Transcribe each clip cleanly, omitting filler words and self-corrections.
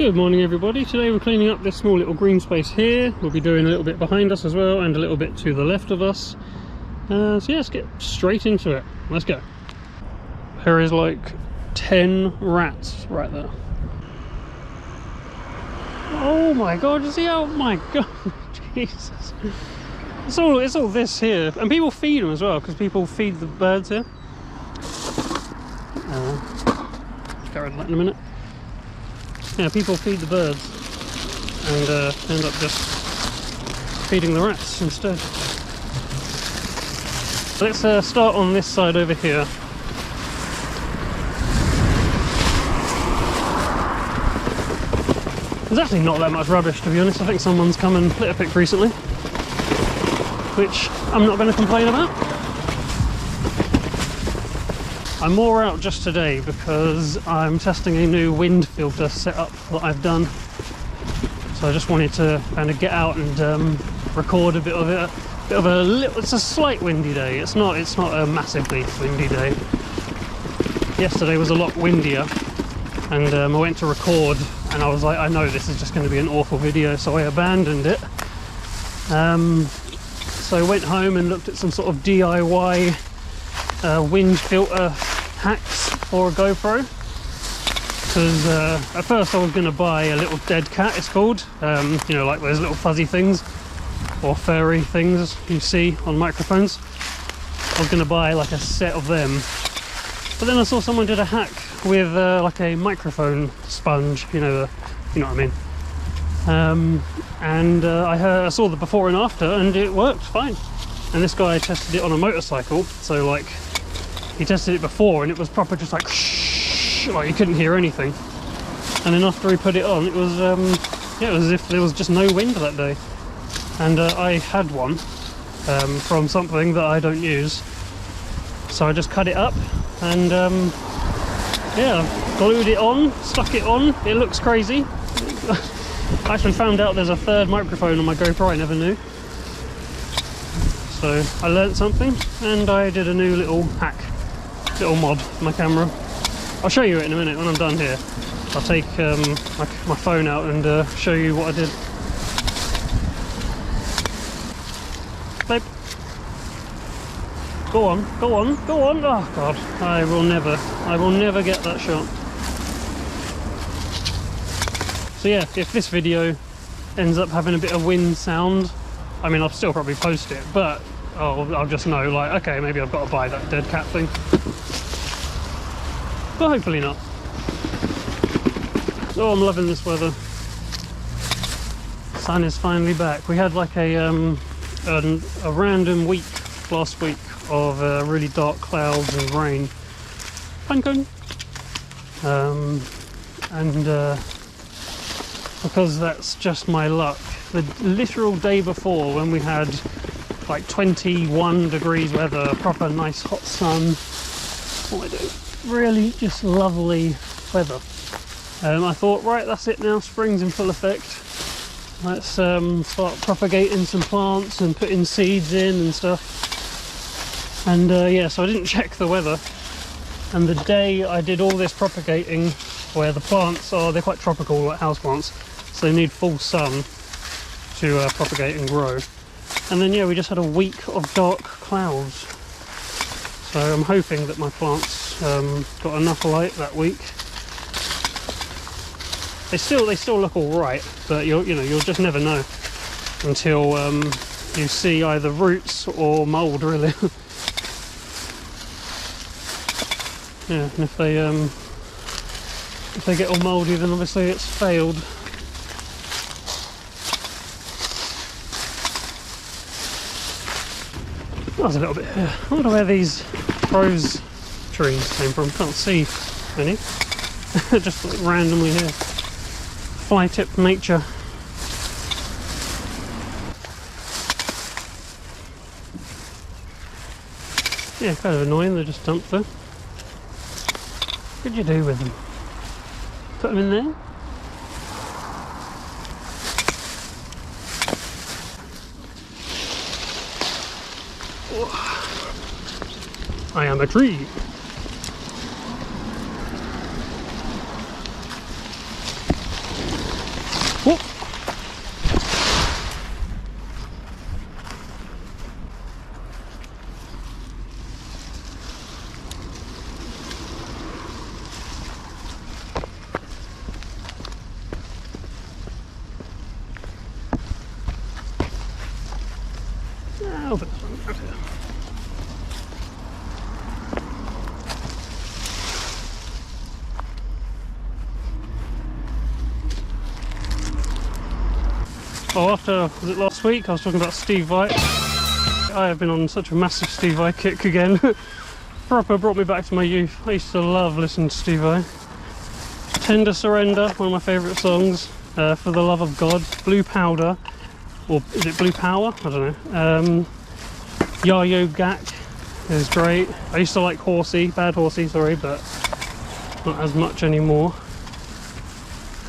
Good morning everybody. Today we're cleaning up this small little green space here. We'll be doing a little bit behind us as well and a little bit to the left of us. So yeah, let's get straight into it. Let's go. There is like 10 rats right there. Oh my god, you see? Oh my god, Jesus. It's all this here. And people feed them as well, because people feed the birds here. Get rid of that in a minute. Yeah, people feed the birds and end up just feeding the rats instead. Let's start on this side over here. There's actually not that much rubbish, to be honest. I think someone's come and litter picked recently, which I'm not going to complain about. I'm more out just today because I'm testing a new wind filter setup that I've done. So I just wanted to kind of get out and record a bit of it. It's a slight windy day. It's not a massively windy day. Yesterday was a lot windier, and I went to record, and I was like, I know this is just going to be an awful video, so I abandoned it. So I went home and looked at some sort of DIY wind filter hacks for a GoPro, because at first I was going to buy a little dead cat, it's called, you know, like those little fuzzy things or furry things you see on microphones. I was going to buy like a set of them, but then I saw someone did a hack with like a microphone sponge, you know what I mean, and I saw the before and after, and it worked fine. And this guy tested it on a motorcycle, so like he tested it before and it was proper just like shh, like you couldn't hear anything. And then after he put it on, it was yeah, it was as if there was just no wind that day. And I had one from something that I don't use, so I just cut it up and yeah, glued it on, stuck it on. It looks crazy. I actually found out there's a third microphone on my GoPro I never knew. So I learnt something and I did a new little hack, little mod for my camera. I'll show you it in a minute when I'm done here. I'll take my phone out and show you what I did. Babe. Go on, go on, go on. Oh god, I will never get that shot. So yeah, if this video ends up having a bit of wind sound, I mean, I'll still probably post it, but I'll just know, like, okay, maybe I've got to buy that dead cat thing. But hopefully not. Oh, I'm loving this weather. Sun is finally back. We had like a random week last week of really dark clouds and rain. Pinecone. And because that's just my luck, the literal day before, when we had like 21 degrees weather, proper nice hot sun, really just lovely weather, I thought, right, that's it now, spring's in full effect, let's start propagating some plants and putting seeds in and stuff. And yeah, so I didn't check the weather, and the day I did all this propagating, where the plants are, they're quite tropical, like houseplants, so they need full sun to propagate and grow. And then yeah, we just had a week of dark clouds, so I'm hoping that my plants got enough light that week. They still look all right, but you'll just never know until you see either roots or mold, really. Yeah, and if they get all mouldy, then obviously it's failed. That was a little bit here. I wonder where these rose trees came from. Can't see any. Just like randomly here. Fly-tip nature. Yeah, kind of annoying, they're just dumped there. What did you do with them? Put them in there? I am a tree. Whoop. I'll put this one out here. Oh, after, was it last week, I was talking about Steve Vai. I have been on such a massive Steve Vai kick again. Proper brought me back to my youth. I used to love listening to Steve Vai. Tender Surrender, one of my favourite songs. For the Love of God. Blue Powder, or is it Blue Power? I don't know. Yayo Gak is great. I used to like Horsey, Bad Horsey, sorry, but not as much anymore.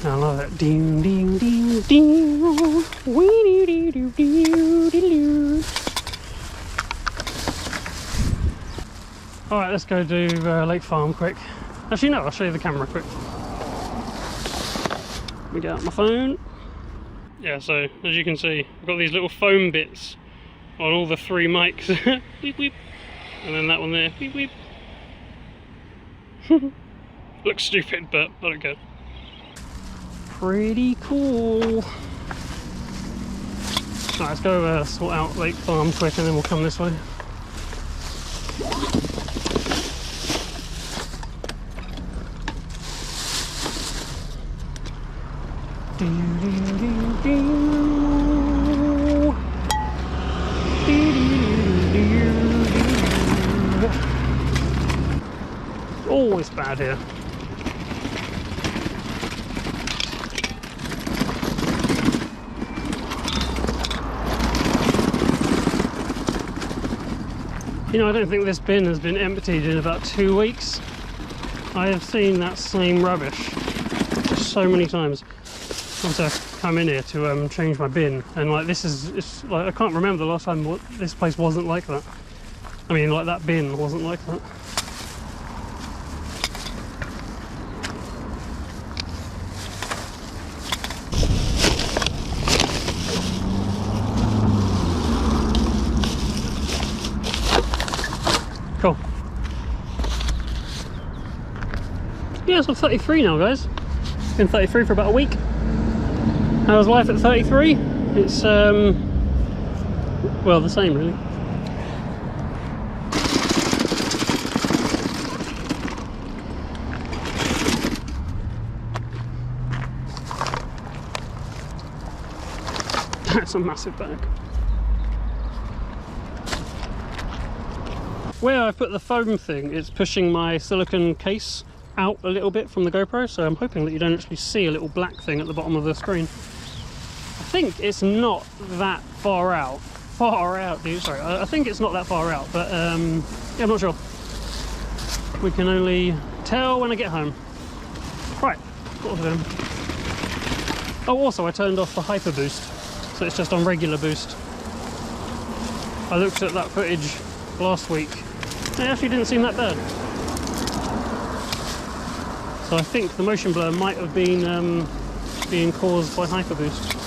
I love that. Ding ding ding ding. Wee doo doo doo doo. Alright, let's go do Lake Farm quick. Actually no, I'll show you the camera quick. Let me get out my phone. Yeah, so as you can see, I've got these little foam bits on all the 3 mics. Weep weep. And then that one there. Weep weep. Looks stupid, but I don't care. Pretty cool. Alright, let's go sort out Lake Farm quick and then we'll come this way. Always bad here. You know, I don't think this bin has been emptied in about 2 weeks. I have seen that same rubbish so many times. Once I come in here to change my bin, and like this is, it's like I can't remember the last time this place wasn't like that. I mean, like that bin wasn't like that. Cool. Yeah, so I'm 33 now, guys. Been 33 for about a week. How's life at 33? It's, well, the same, really. That's a massive bag. Where I put the foam thing, it's pushing my silicone case out a little bit from the GoPro, so I'm hoping that you don't actually see a little black thing at the bottom of the screen. I think it's not that far out. Dude, sorry. I think it's not that far out, but yeah, I'm not sure. We can only tell when I get home. Right, what was I doing? Oh, also I turned off the hyper boost, so it's just on regular boost. I looked at that footage last week. It actually didn't seem that bad. So I think the motion blur might have been being caused by hyperboost.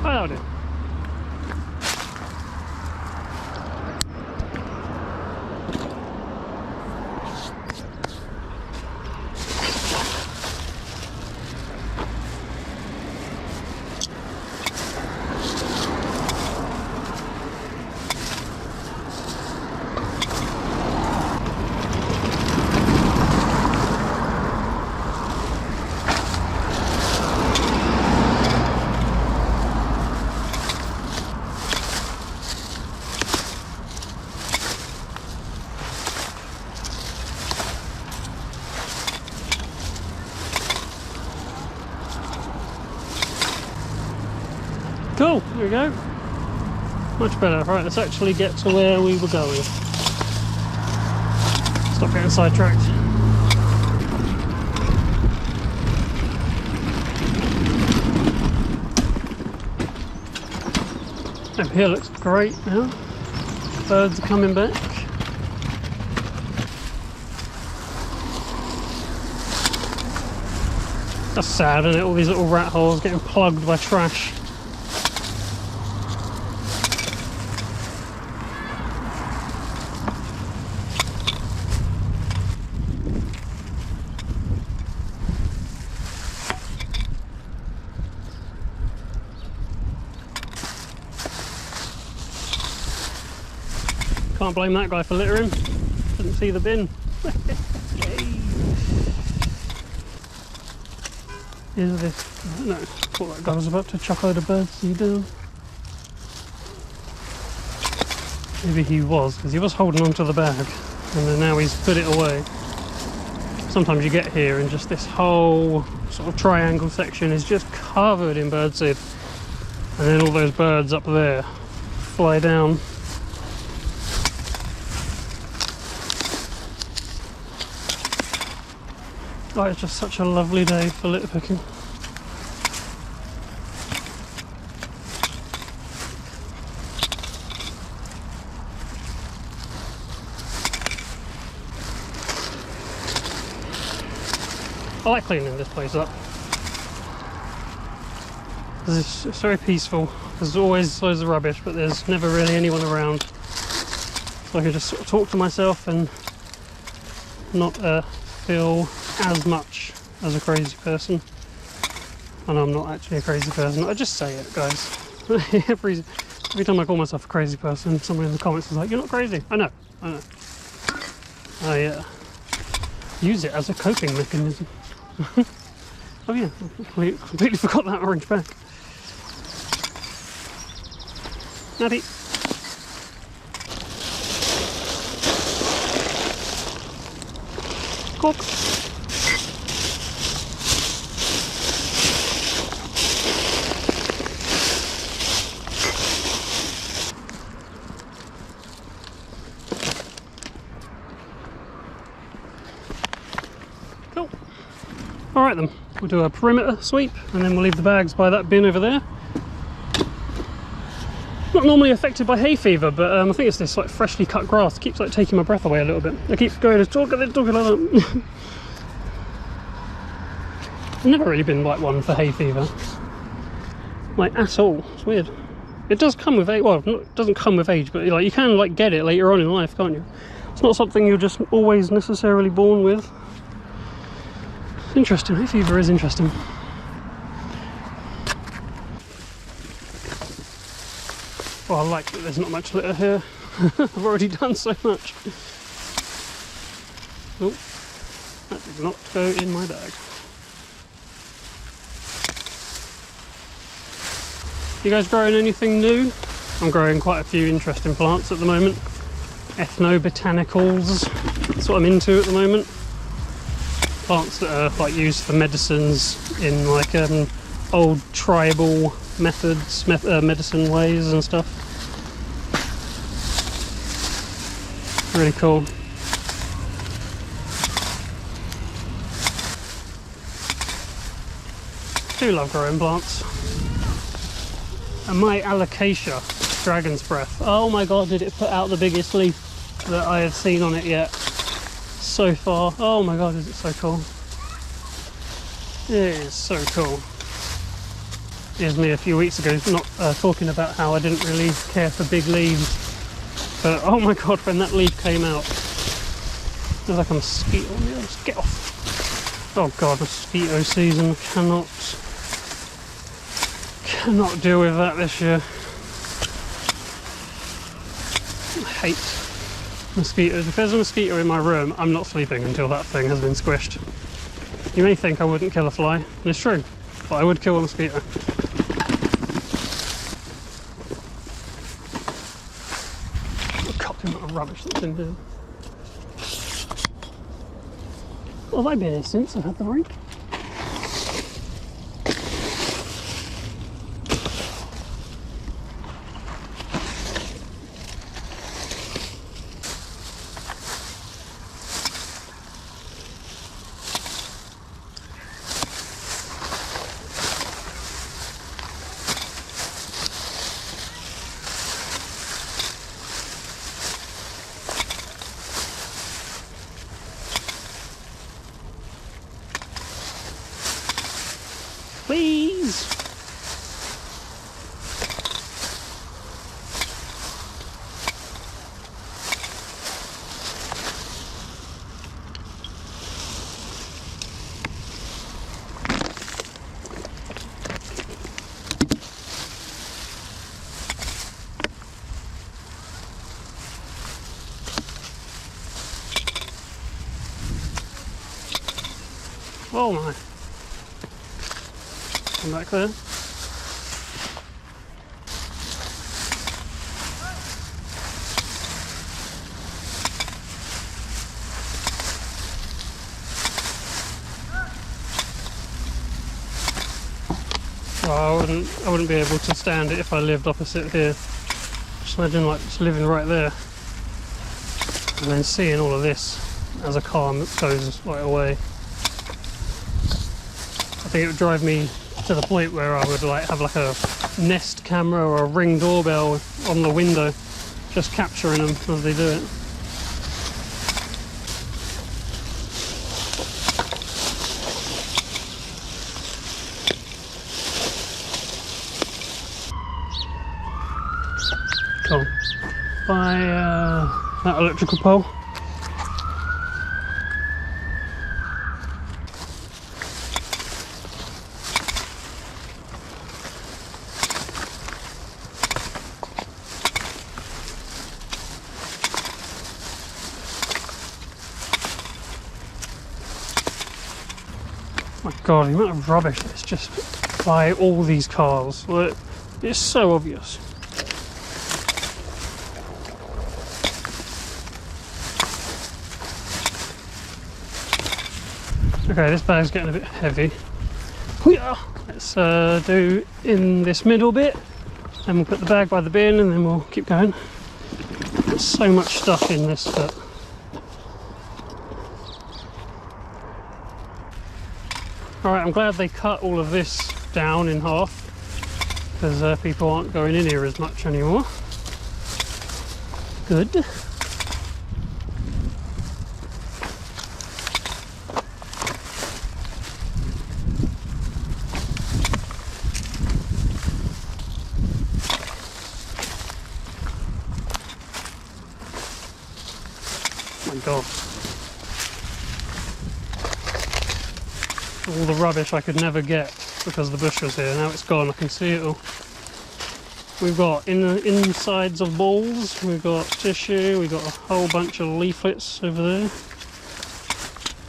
Oh, dear. There we go. Much better. Right, let's actually get to where we were going. Stop getting sidetracked. Over here looks great now. Birds are coming back. That's sad, isn't it? All these little rat holes getting plugged by trash. Can't blame that guy for littering. Didn't see the bin. Is this? No, I thought that guy was about to chuck a load of birdseed down. Maybe he was, because he was holding onto the bag, and then now he's put it away. Sometimes you get here and just this whole sort of triangle section is just covered in birdseed, and then all those birds up there fly down. Oh, it's just such a lovely day for litter picking. I like cleaning this place up. It's very peaceful. There's always loads of rubbish, but there's never really anyone around. So I can just sort of talk to myself and not feel as much as a crazy person. And I'm not actually a crazy person. I just say it, guys. every time I call myself a crazy person, someone in the comments is like, "You're not crazy." I know. I use it as a coping mechanism. Oh yeah, I completely forgot that orange bag. Natty. Cork. Cool. Alright then, we'll do a perimeter sweep and then we'll leave the bags by that bin over there. Not normally affected by hay fever, but I think it's this like freshly cut grass. It keeps like taking my breath away a little bit. I keep going to talking like that. I've never really been like one for hay fever, like at all. It's weird. It does come with age. Well, it doesn't come with age, but like you can like get it later on in life, can't you? It's not something you're just always necessarily born with. Interesting. Hay fever is interesting. Well, I like that there's not much litter here. I've already done so much. Oh, that did not go in my bag. You guys growing anything new? I'm growing quite a few interesting plants at the moment. Ethno-botanicals, that's what I'm into at the moment. Plants that are like used for medicines in like old tribal methods, medicine ways and stuff. Really cool. Do love growing plants. And my alocasia, dragon's breath. Oh my god, did it put out the biggest leaf that I have seen on it yet so far. Oh my god, is it so cool. It is so cool. Here's me a few weeks ago not talking about how I didn't really care for big leaves, but oh my god, when that leaf came out, there's like a mosquito on the other. Get off. Oh god, mosquito season. Cannot deal with that this year. I hate mosquitoes. If there's a mosquito in my room, I'm not sleeping until that thing has been squished. You may think I wouldn't kill a fly, and it's true, but I would kill a mosquito. God, the amount of rubbish that's in here. Well, have I been here since I've had the rake? Oh my. Come back there. Oh, I wouldn't be able to stand it if I lived opposite here. Just imagine like just living right there and then seeing all of this as a car goes right away. I think it would drive me to the point where I would like have like a Nest camera or a Ring doorbell on the window, just capturing them as they do it. Cool. By that electrical pole. My God, the amount of rubbish that's just by all these cars. Look, it's so obvious. Okay, this bag's getting a bit heavy. Let's do in this middle bit, and we'll put the bag by the bin, and then we'll keep going. There's so much stuff in this bit. Alright, I'm glad they cut all of this down in half, because people aren't going in here as much anymore. Good. Oh my God. All the rubbish I could never get because the bush was here. Now it's gone, I can see it all. We've got in the insides of bowls, we've got tissue, we've got a whole bunch of leaflets over there.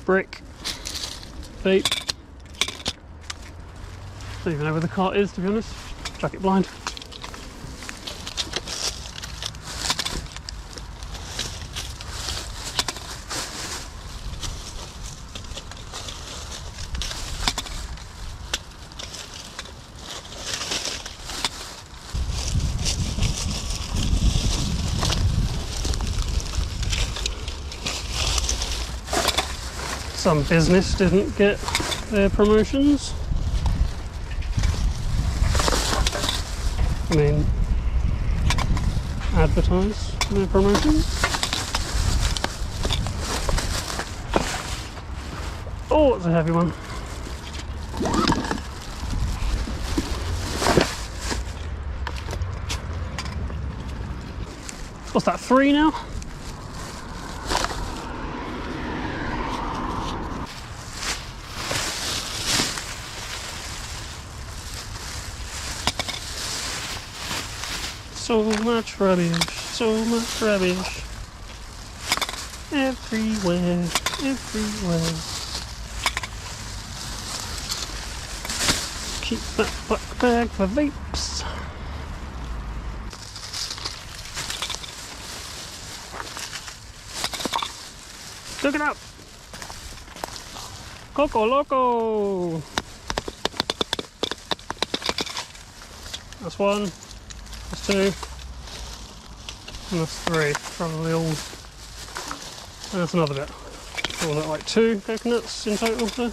Brick. Vape. Don't even know where the cart is, to be honest. Chuck it blind. Some business didn't get their promotions. I mean, advertise their promotions. Oh, it's a heavy one. What's that, 3 now? So much rubbish, so much rubbish. Everywhere, everywhere. Keep that black bag for vapes. Look it up! Coco Loco! That's 1. That's 2, and that's 3, probably all, and that's another bit. So that like 2 coconuts in total. So.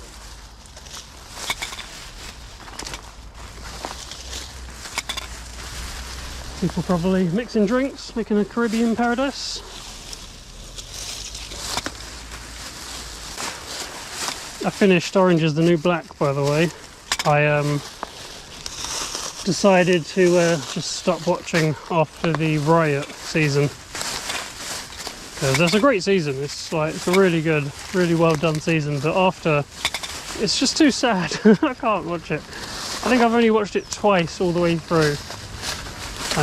People probably mixing drinks, making a Caribbean paradise. I finished Orange is the New Black, by the way. I decided to just stop watching after the Riot season, because that's a great season. It's like, it's a really good, really well done season, but after, it's just too sad. I can't watch it. I think I've only watched it twice all the way through,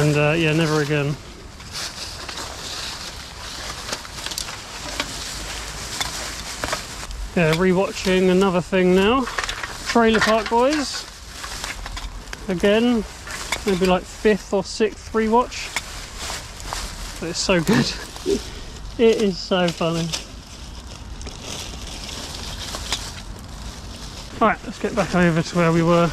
and yeah, never again. Yeah, rewatching another thing now. Trailer Park Boys. Again, maybe like 5th or 6th rewatch. But it's so good. It is so funny. Alright, let's get back over to where we were.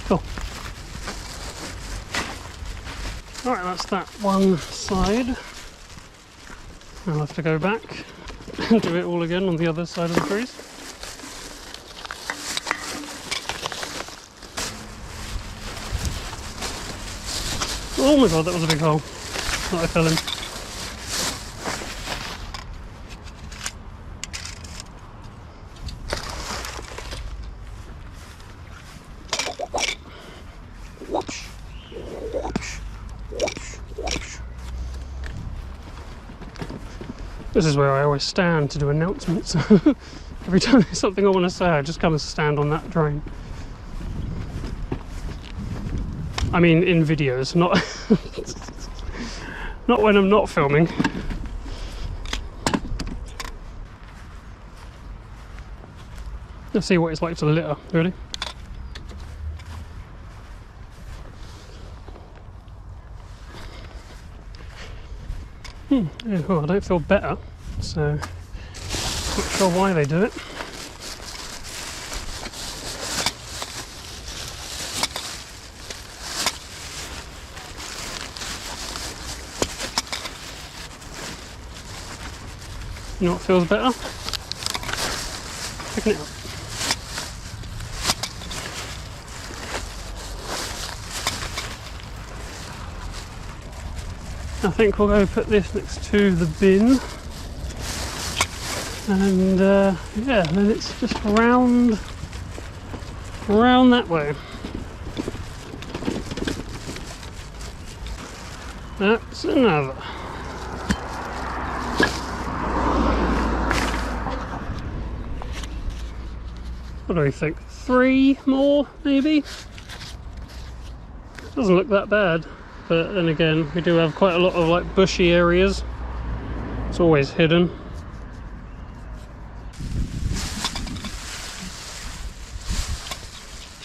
Cool. Alright, that's that one side. I'll have to go back and do it all again on the other side of the trees. Oh my god, that was a big hole that I fell in. This is where I always stand to do announcements. Every time there's something I want to say, I just come and stand on that drain. I mean, in videos, not not when I'm not filming. Let's see what it's like to litter, really. Yeah, well, I don't feel better, so not sure why they do it. You know what feels better? Picking it up. I think we'll go put this next to the bin, and yeah, then it's just round that way. That's another. What do we think? 3 more, maybe? Doesn't look that bad. But then again, we do have quite a lot of like bushy areas. It's always hidden.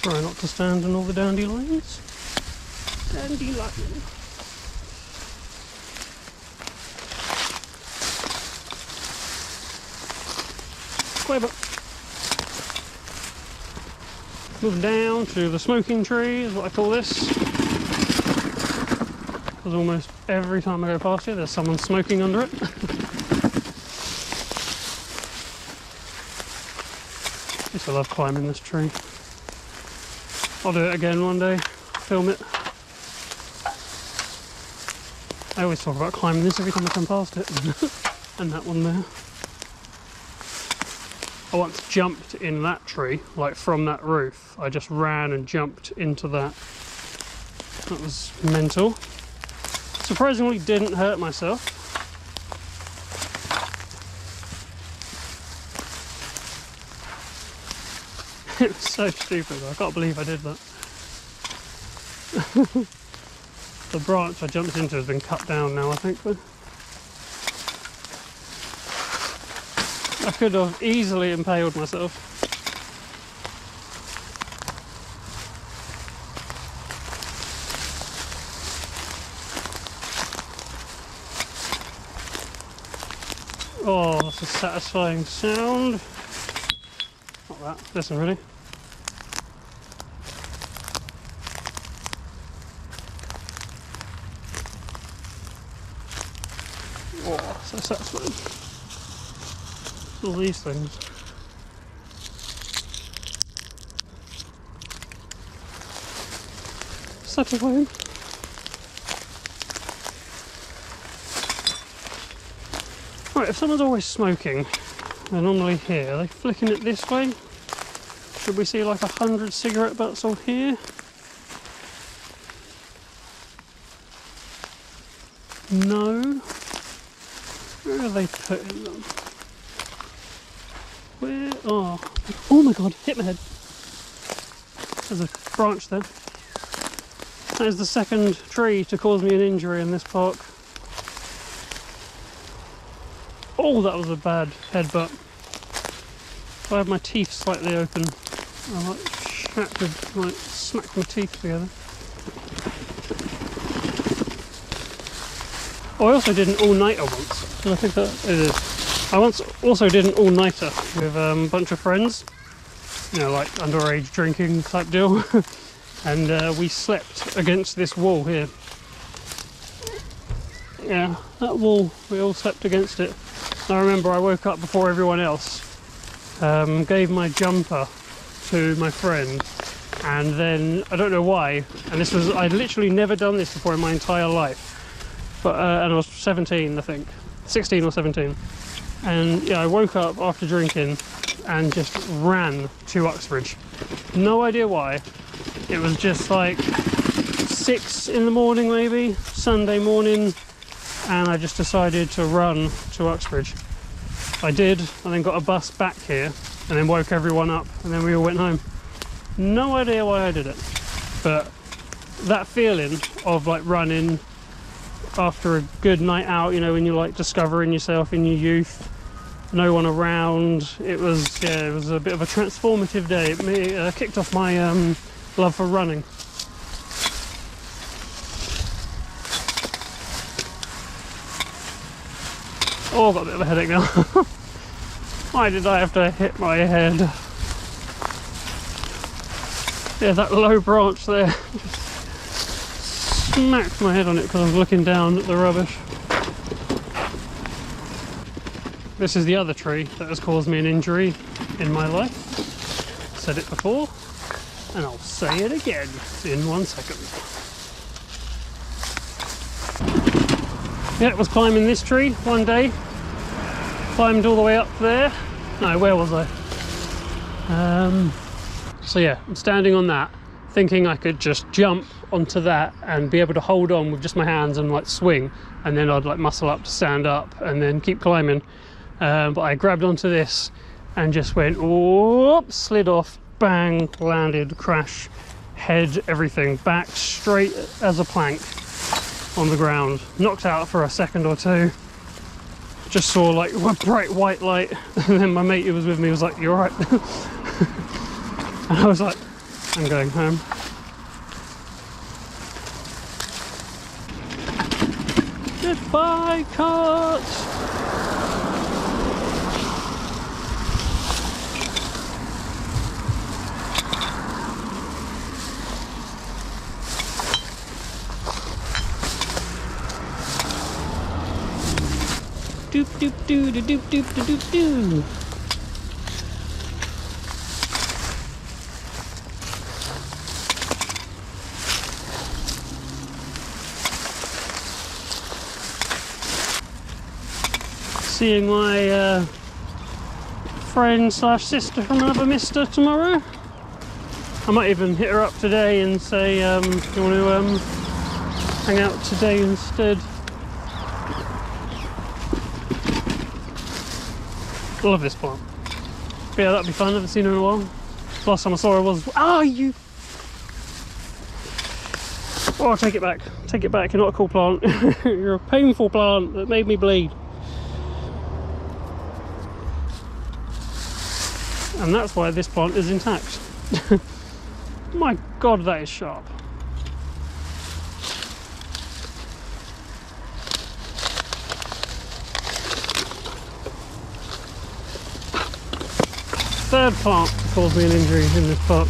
Try not to stand in all the dandelions. Dandelion. Clever. Move down to the smoking tree is what I call this. Because almost every time I go past here, there's someone smoking under it. I love climbing this tree. I'll do it again one day, film it. I always talk about climbing this every time I come past it. And that one there. I once jumped in that tree, like from that roof. I just ran and jumped into that. That was mental. Surprisingly didn't hurt myself. It was so stupid, I can't believe I did that. The branch I jumped into has been cut down now, I think. But I could have easily impaled myself. Oh, that's a satisfying sound. Not that, this one really. Oh, so satisfying. All these things. Satisfying. Right, if someone's always smoking, they're normally here. Are they flicking it this way? Should we see like 100 cigarette butts on here? No. Where are they putting them? Where? Oh, oh my god, hit my head. There's a branch there. That is the second tree to cause me an injury in this park. Oh, that was a bad headbutt. If I had my teeth slightly open, I smacked my teeth together. Oh, I also did an all-nighter once. I think that it is. I once also did an all-nighter with a bunch of friends. You know, like underage drinking type deal. And we slept against this wall here. Yeah, that wall, we all slept against it. I remember I woke up before everyone else, gave my jumper to my friend, and then, I don't know why, and this was, I'd literally never done this before in my entire life, but, and I was 17 I think, 16 or 17, and yeah, I woke up after drinking and just ran to Uxbridge. No idea why. It was just like 6 in the morning maybe, Sunday morning, and I just decided to run to Uxbridge. I did, and then got a bus back here, and then woke everyone up, and then we all went home. No idea why I did it, but that feeling of like running after a good night out, you know, when you're like discovering yourself in your youth, no one around, it was, yeah, it was a bit of a transformative day. It kicked off my love for running. Oh, I've got a bit of a headache now. Why did I have to hit my head? Yeah, that low branch there. Just smacked my head on it because I was looking down at the rubbish. This is the other tree that has caused me an injury in my life. Said it before, and I'll say it again in 1 second. Yeah, I was climbing this tree one day. Climbed all the way up there. No, where was I? So yeah, I'm standing on that, thinking I could just jump onto that and be able to hold on with just my hands and like swing, and then I'd like muscle up to stand up and then keep climbing. But I grabbed onto this and just went, whoop, slid off, bang, landed, crash, head, everything, back straight as a plank on the ground. Knocked out for a second or two. Just saw like a bright white light, and then my mate who was with me was like, "You alright?" And I was like, "I'm going home." Goodbye, cart! Doop doop doo doo doop doop doo doop doo. Seeing my friend slash sister from another mister tomorrow. I might even hit her up today and say, you want to hang out today instead. I love this plant. But yeah, that'd be fun. I haven't seen her in a while. Last time I saw her was, you. Oh, I'll take it back. Take it back. You're not a cool plant. You're a painful plant that made me bleed. And that's why this plant is intact. My God, that is sharp. Third plant to cause me an injury in this park.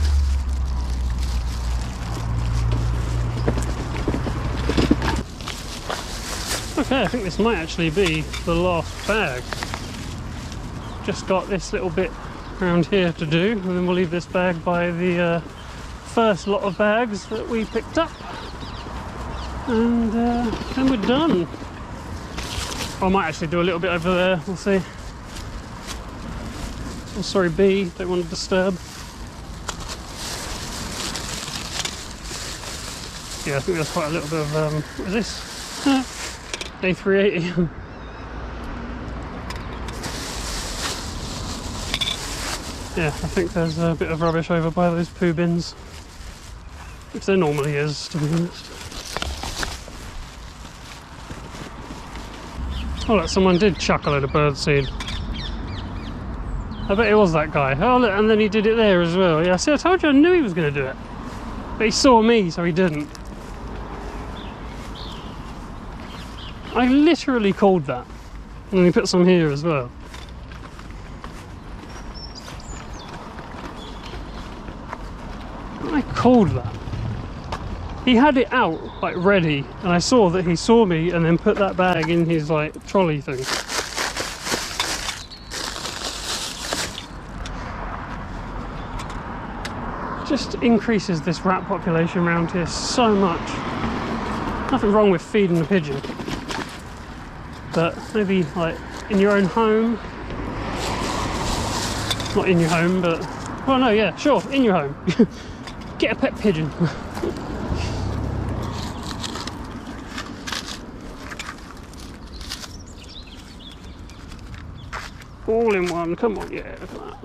Okay, I think this might actually be the last bag. Just got this little bit around here to do, and then we'll leave this bag by the first lot of bags that we picked up, and then we're done. I might actually do a little bit over there, we'll see. Oh, sorry, B, don't want to disturb. Yeah, I think there's quite a little bit of, what is this? A380. Yeah, I think there's a bit of rubbish over by those poo bins, which there normally is, to be honest. Oh look, someone did chuck a load of birdseed. I bet it was that guy. Oh look, and then he did it there as well. Yeah, see, I told you, I knew he was going to do it. But he saw me, so he didn't. I literally called that. And then he put some here as well. I called that. He had it out, like ready, and I saw that he saw me and then put that bag in his like trolley thing. Just increases this rat population around here so much. Nothing wrong with feeding a pigeon, but maybe like in your own home. Not in your home, but well, no, yeah, sure, in your home. Get a pet pigeon. All in one, come on, yeah, look at that.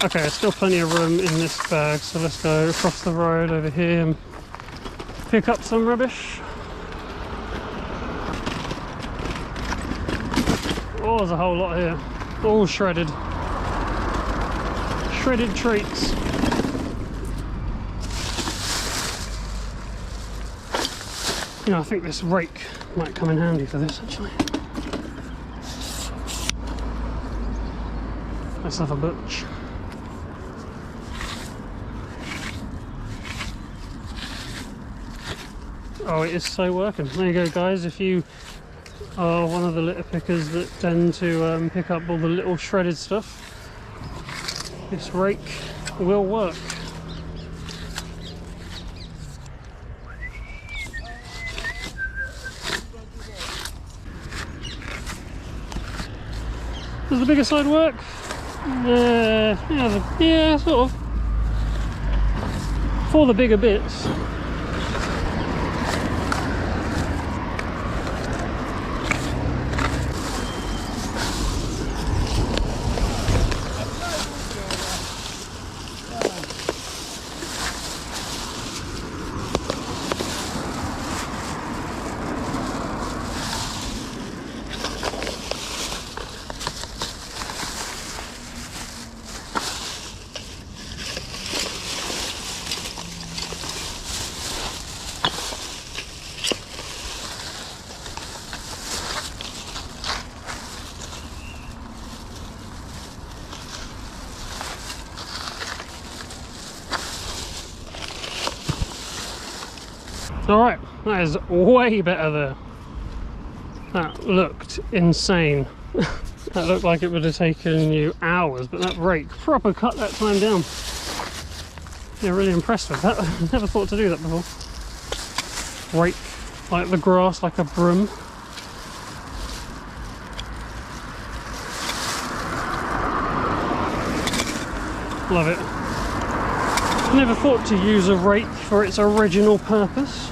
Okay, there's still plenty of room in this bag, so let's go across the road over here and pick up some rubbish. Oh, there's a whole lot here, all shredded. Shredded treats. You know, I think this rake might come in handy for this, actually. Let's have a butch. Oh, it is so working. There you go, guys. If you are one of the litter pickers that tend to pick up all the little shredded stuff, this rake will work. Does the bigger side work? Yeah, sort of. For the bigger bits. Alright, that is way better there. That looked insane. That looked like it would have taken you hours, but that rake proper cut that time down. Yeah, really impressed with that. I never thought to do that before. Rake like the grass, like a broom. Love it. Never thought to use a rake for its original purpose.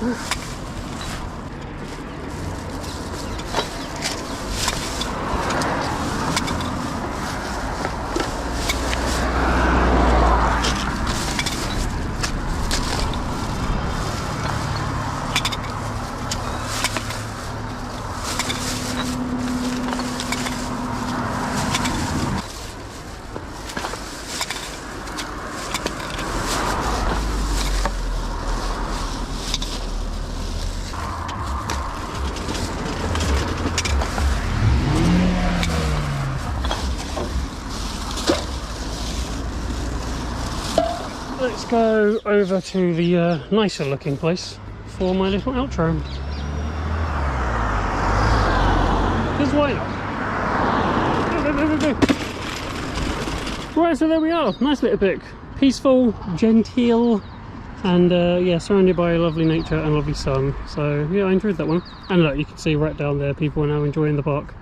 let's go over to the nicer looking place for my little outro. Because why not? Right, so there we are. Nice little pic. Peaceful, genteel, and yeah, surrounded by lovely nature and lovely sun. So yeah, I enjoyed that one. And look, you can see right down there, people are now enjoying the park.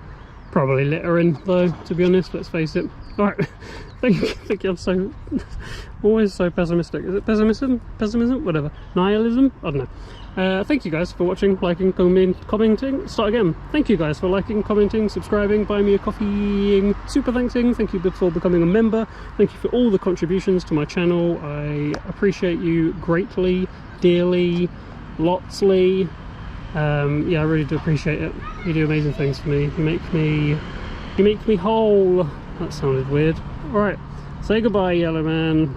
Probably littering though, to be honest, let's face it. Alright, thank you, I'm so always so pessimistic. Is it pessimism? Pessimism? Whatever. Nihilism? I don't know. Thank you guys for watching, liking, commenting. Start again. Thank you guys for liking, commenting, subscribing, buying me a coffee, super thanksing. Thank you for becoming a member. Thank you for all the contributions to my channel. I appreciate you greatly, dearly, lotsly. Yeah, I really do appreciate it. You do amazing things for me. You make me whole. That sounded weird. Alright, say goodbye, yellow man.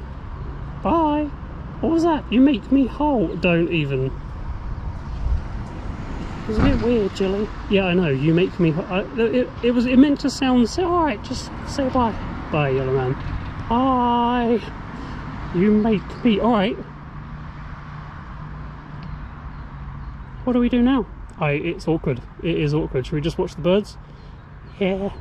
Bye. What was that? You make me whole. Don't even. It was a bit weird, Jilly. Yeah, I know. You make me. It meant to sound so. Alright, just say bye. Bye, yellow man. Bye. You make me. Alright. What do we do now? It's awkward. It is awkward. Should we just watch the birds? Yeah.